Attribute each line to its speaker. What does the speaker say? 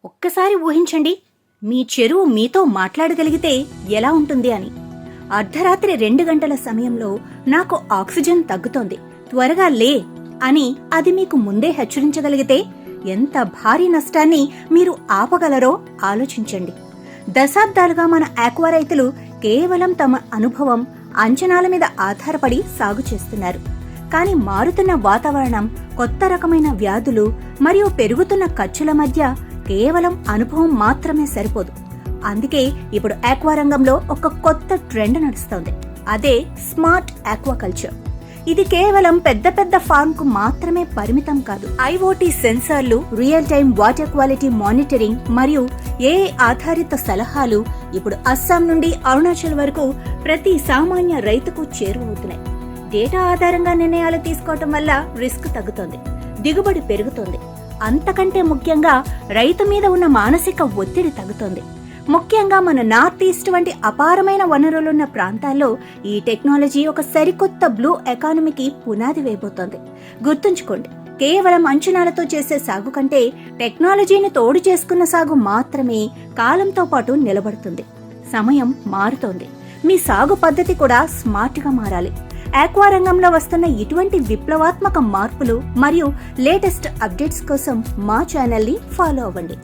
Speaker 1: ఒక్కసారి ఊహించండి, మీ చెరువు మీతో మాట్లాడగలిగితే ఎలా ఉంటుంది అని. అర్ధరాత్రి 2 గంటల సమయంలో నాకు ఆక్సిజన్ తగ్గుతోంది, త్వరగా లే అని అది మీకు ముందే హెచ్చరించగలిగితే ఎంత భారీ నష్టాన్ని మీరు ఆపగలరో ఆలోచించండి. దశాబ్దాలుగా మన ఆక్వా రైతులు కేవలం తమ అనుభవం, అంచనాల మీద ఆధారపడి సాగు చేస్తున్నారు. కానీ మారుతున్న వాతావరణం, కొత్త రకమైన వ్యాధులు మరియు పెరుగుతున్న ఖర్చుల మధ్య కేవలం అనుభవం మాత్రమే సరిపోదు. అందుకే ఇప్పుడు ఆక్వా రంగంలో ఒక కొత్త ట్రెండ్ నడుస్తోంది. అదే స్మార్ట్ ఆక్వాకల్చర్. ఇది కేవలం పెద్ద పెద్ద ఫార్మ్ కు మాత్రమే పరిమితం కాదు. ఐఓటీ సెన్సార్లు, real time water quality monitoring మరియు ఏఐ ఆధారిత సలహాలు ఇప్పుడు అస్సాం నుండి అరుణాచల్ వరకు ప్రతి సామాన్య రైతుకు చేరువవుతున్నాయి. డేటా ఆధారంగా నిర్ణయాలు తీసుకోవటం వల్ల రిస్క్ తగ్గుతోంది, దిగుబడి పెరుగుతోంది. అంతకంటే ముఖ్యంగా రైతు మీద ఉన్న మానసిక ఒత్తిడి తగ్గుతోంది. ముఖ్యంగా మన నార్త్ ఈస్ట్ వంటి అపారమైన వనరులున్న ప్రాంతాల్లో ఈ టెక్నాలజీ ఒక సరికొత్త బ్లూ ఎకానమీకి పునాది వేయబోతోంది. గుర్తుంచుకోండి, కేవలం అంచనాలతో చేసే సాగు కంటే టెక్నాలజీని తోడు చేసుకున్న సాగు మాత్రమే కాలంతో పాటు నిలబడుతుంది. సమయం మారుతోంది, మీ సాగు పద్ధతి కూడా స్మార్ట్ గా మారాలి. ఆక్వా రంగంలో వస్తున్న ఇటువంటి విప్లవాత్మక మార్పులు మరియు లేటెస్ట్ అప్డేట్స్ కోసం మా ఛానల్ ని ఫాలో అవ్వండి.